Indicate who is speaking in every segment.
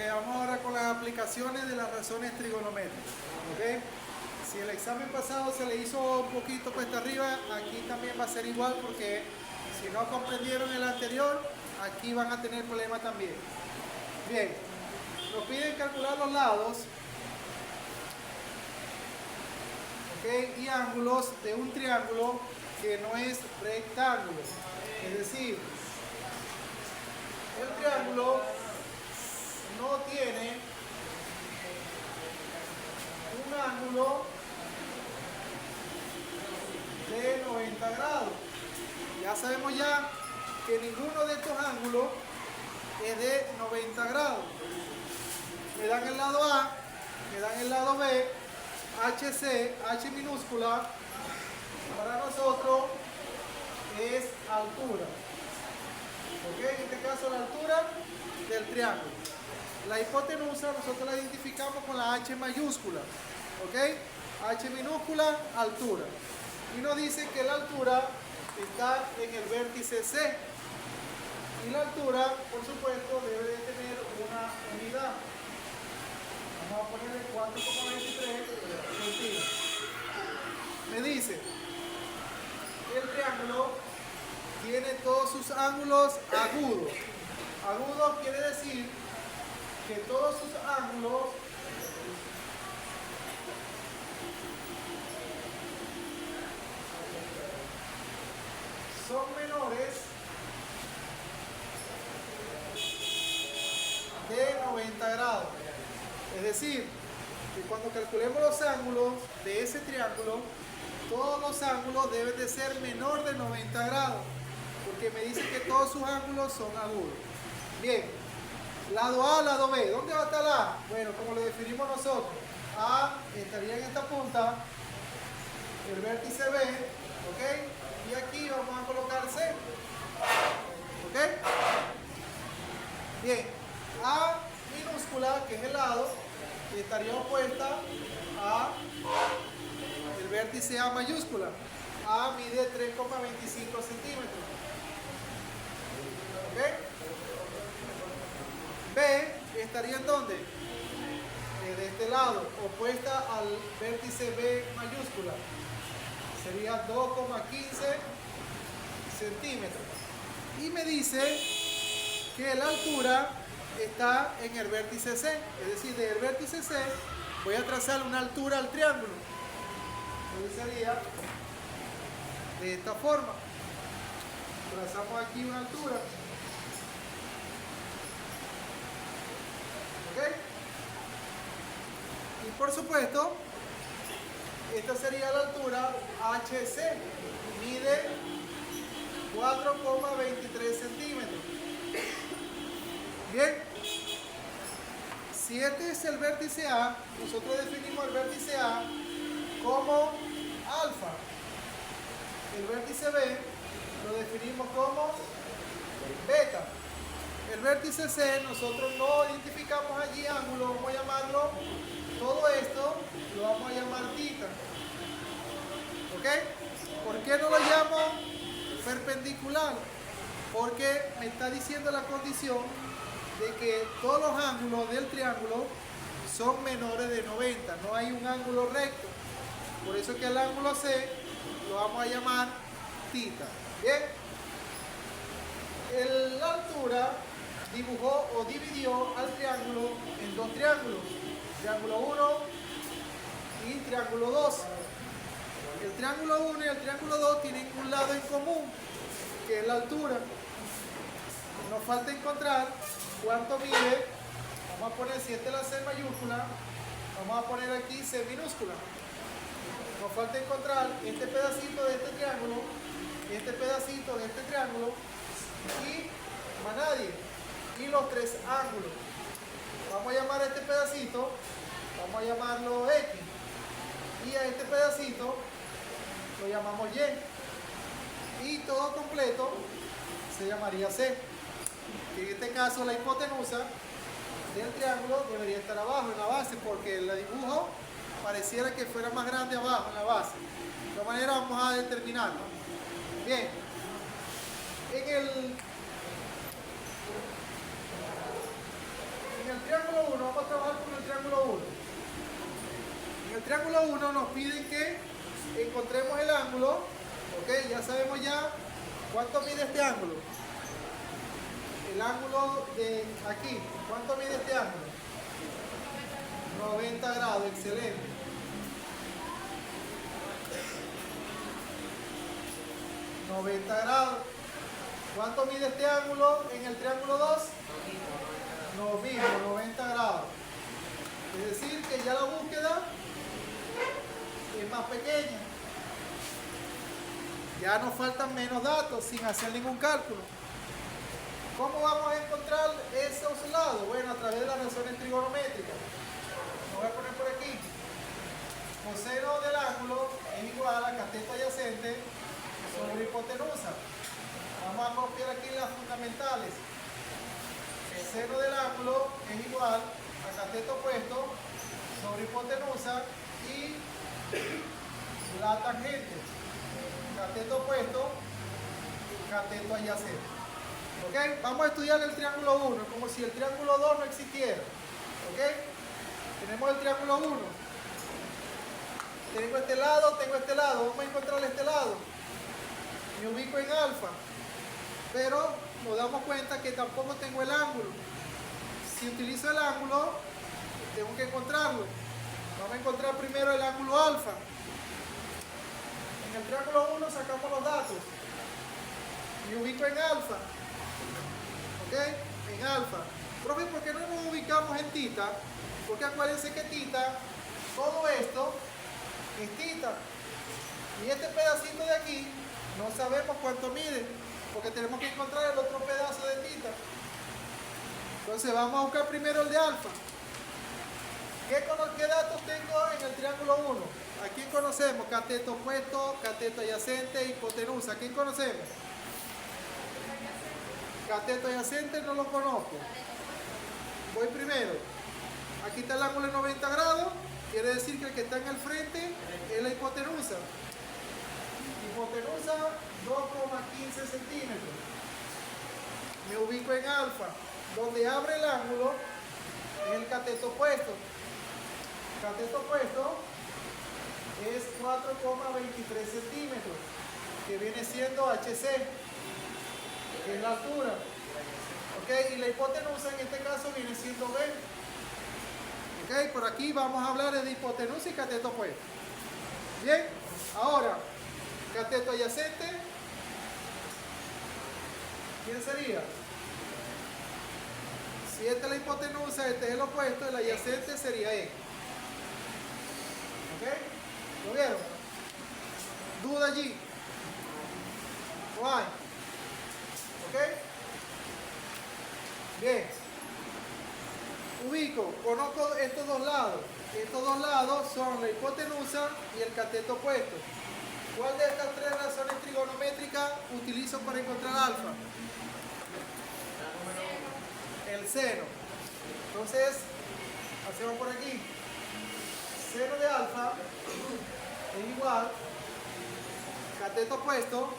Speaker 1: Vamos ahora con las aplicaciones de las razones trigonométricas. ¿Okay? Si el examen pasado se le hizo un poquito cuesta arriba, aquí también va a ser igual porque si no comprendieron el anterior, aquí van a tener problemas también. Bien, nos piden calcular los lados, ¿okay? Y ángulos de un triángulo que no es rectángulo. Es decir, el triángulo no tiene un ángulo de 90 grados. Ya sabemos ya que ninguno de estos ángulos es de 90 grados. Me dan el lado A, me dan el lado B, HC, H minúscula, para nosotros es altura. ¿Ok? En este caso la altura del triángulo. La hipotenusa nosotros la identificamos con la H mayúscula. ¿Ok? H minúscula, altura. Y nos dice que la altura está en el vértice C. Y la altura, por supuesto, debe de tener una unidad. Vamos a ponerle 4,23 centímetros. Me dice que el triángulo tiene todos sus ángulos agudos. Agudo quiere decir que todos sus ángulos son menores de 90 grados. Es decir, que cuando calculemos los ángulos de ese triángulo, todos los ángulos deben de ser menor de 90 grados, porque me dice que todos sus ángulos son agudos. Bien, lado A, lado B. ¿Dónde va a estar A? Bueno, como lo definimos nosotros, A estaría en esta punta, el vértice B, ¿ok? Y aquí vamos a colocar C, ¿ok? Bien, A minúscula, que es el lado, estaría opuesta a el vértice A mayúscula. A mide 3,25 centímetros. ¿Ok? B estaría en ¿dónde? De este lado, opuesta al vértice B mayúscula. Sería 2,15 centímetros. Y me dice que la altura está en el vértice C. Es decir, del vértice C voy a trazar una altura al triángulo. Entonces sería de esta forma. Trazamos aquí una altura. ¿Ok? Y por supuesto, esta sería la altura HC. Mide 4,23 centímetros. Bien. Si este es el vértice A, nosotros definimos el vértice A como alfa. El vértice B lo definimos como beta. El vértice C, nosotros no identificamos allí ángulo, vamos a llamarlo, todo esto lo vamos a llamar θ. ¿Ok? ¿Por qué no lo llamo perpendicular? Porque me está diciendo la condición de que todos los ángulos del triángulo son menores de 90, no hay un ángulo recto. Por eso que el ángulo C lo vamos a llamar θ. Bien, la altura dibujó o dividió al triángulo en dos triángulos, triángulo 1 y triángulo 2. El triángulo 1 y el triángulo 2 tienen un lado en común, que es la altura. Nos falta encontrar cuánto mide. Vamos a poner, si esta es la C mayúscula, vamos a poner aquí C minúscula. Nos falta encontrar este pedacito de este triángulo, este pedacito de este triángulo y más nadie. Y los tres ángulos. Vamos a llamar a este pedacito, vamos a llamarlo X. Y a este pedacito lo llamamos Y. Y todo completo se llamaría C. En este caso la hipotenusa del triángulo debería estar abajo en la base, porque el dibujo pareciera que fuera más grande abajo en la base. De esta manera vamos a determinarlo. Bien, en el el triángulo 1, vamos a trabajar con el triángulo 1. En el triángulo 1 nos piden que encontremos el ángulo, ok, ya sabemos ya cuánto mide este ángulo. El ángulo de aquí, ¿cuánto mide este ángulo? 90 grados, excelente. 90 grados. ¿Cuánto mide este ángulo en el triángulo 2? Lo mismo, 90 grados. Es decir, que ya la búsqueda es más pequeña. Ya nos faltan menos datos sin hacer ningún cálculo. ¿Cómo vamos a encontrar esos lados? Bueno, a través de las razones trigonométricas. Lo voy a poner por aquí. Coseno del ángulo es igual a cateto adyacente sobre hipotenusa. Vamos a copiar aquí las fundamentales. El seno del ángulo es igual a cateto opuesto sobre hipotenusa y la tangente. Cateto opuesto, cateto adyacente. ¿Ok? Vamos a estudiar el triángulo 1, como si el triángulo 2 no existiera. ¿Ok? Tenemos el triángulo 1. Tengo este lado, tengo este lado. Vamos a encontrar este lado. Me ubico en alfa. Pero nos damos cuenta que tampoco tengo el ángulo. Si utilizo el ángulo, tengo que encontrarlo. Vamos a encontrar primero el ángulo alfa. En el triángulo 1 sacamos los datos. Me ubico en alfa. ¿Ok? En alfa. Profe, ¿por qué no nos ubicamos en tita? Porque acuérdense que tita, todo esto es tita. Y este pedacito de aquí, no sabemos cuánto mide, porque tenemos que encontrar el otro pedazo de tita. Entonces vamos a buscar primero el de alfa. ¿Qué datos tengo en el triángulo 1? ¿A quién conocemos? Cateto opuesto, cateto adyacente, hipotenusa. ¿A quién conocemos? Cateto adyacente no lo conozco. Voy primero. Aquí está el ángulo de 90 grados. Quiere decir que el que está en el frente es la hipotenusa. Hipotenusa 2,15 centímetros. Me ubico en alfa. Donde abre el ángulo es el cateto opuesto. Cateto opuesto es 4,23 centímetros, que viene siendo HC, que es la altura. ¿Ok? Y la hipotenusa en este caso viene siendo B. ¿Ok? Por aquí vamos a hablar de hipotenusa y cateto opuesto. Bien, ahora, cateto adyacente, ¿quién sería? Si esta es la hipotenusa, este es el opuesto, el adyacente sería E. ¿Ok? ¿Lo vieron? ¿Duda allí? ¿No hay? ¿Ok? Bien. Ubico, conozco estos dos lados. Estos dos lados son la hipotenusa y el cateto opuesto. ¿Cuál de estas tres razones trigonométricas utilizo para encontrar alfa? El seno. Entonces, hacemos por aquí. Seno de alfa es igual, cateto opuesto,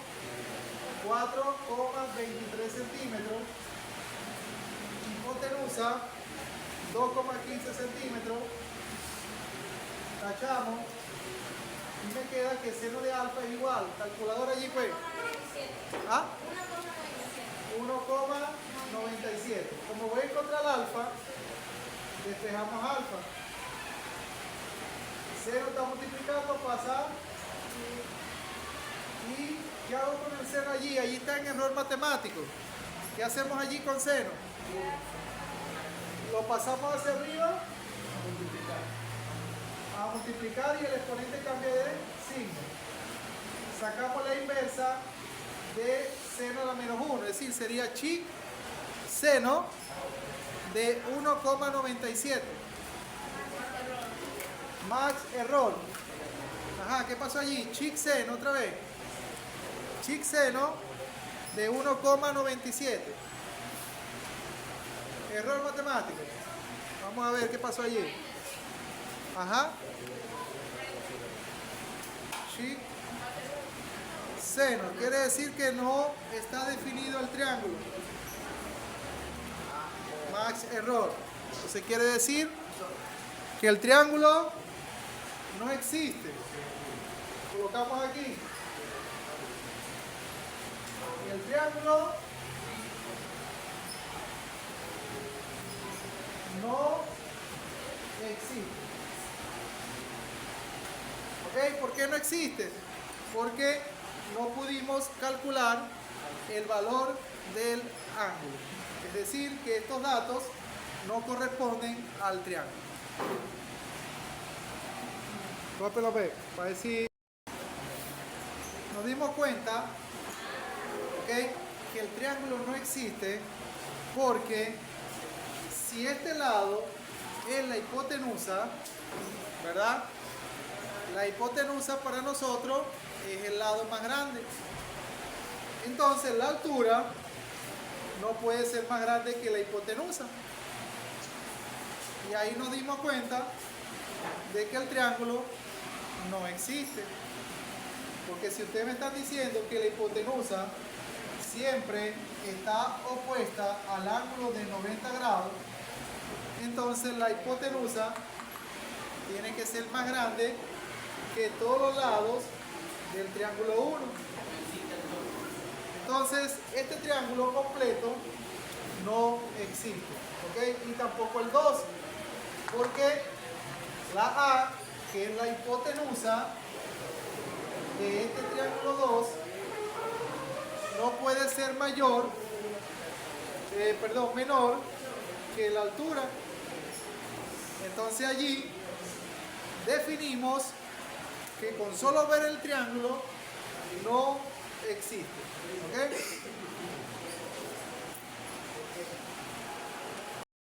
Speaker 1: 4,23 centímetros, hipotenusa, 2,15 centímetros, tachamos, y me queda que seno de alfa es igual, calculador allí pues, ¿ah? 1,97. Como voy a encontrar alfa, despejamos alfa. 0 está multiplicando, pasa. ¿Y qué hago con el seno allí? Allí está en error matemático. ¿Qué hacemos allí con seno? Lo pasamos hacia arriba a multiplicar y el exponente cambia de signo. Sacamos la inversa de seno a la menos 1, es decir, sería chi seno de 1,97. Max error. Ajá, ¿qué pasó allí? Chi seno otra vez. Chi seno de 1,97. Error matemático. Vamos a ver qué pasó allí. Ajá. Chi seno. Quiere decir que no está definido el triángulo. Max error. Entonces quiere decir que el triángulo no existe. Colocamos aquí. El triángulo no existe. ¿Ok? ¿Por qué no existe? Porque no pudimos calcular el valor del ángulo. Es decir, que estos datos no corresponden al triángulo. Para decir, nos dimos cuenta, ¿okay?, que el triángulo no existe porque si este lado es la hipotenusa, ¿verdad? La hipotenusa para nosotros es el lado más grande. Entonces la altura no puede ser más grande que la hipotenusa. Y ahí nos dimos cuenta de que el triángulo no existe. Porque si ustedes me están diciendo que la hipotenusa siempre está opuesta al ángulo de 90 grados, entonces la hipotenusa tiene que ser más grande que todos los lados del triángulo 1. Entonces este triángulo completo no existe, ¿ok? Y tampoco el 2, porque la A, que es la hipotenusa de este triángulo 2, no puede ser menor que la altura. Entonces allí definimos que con solo ver el triángulo no existe. ¿Ok?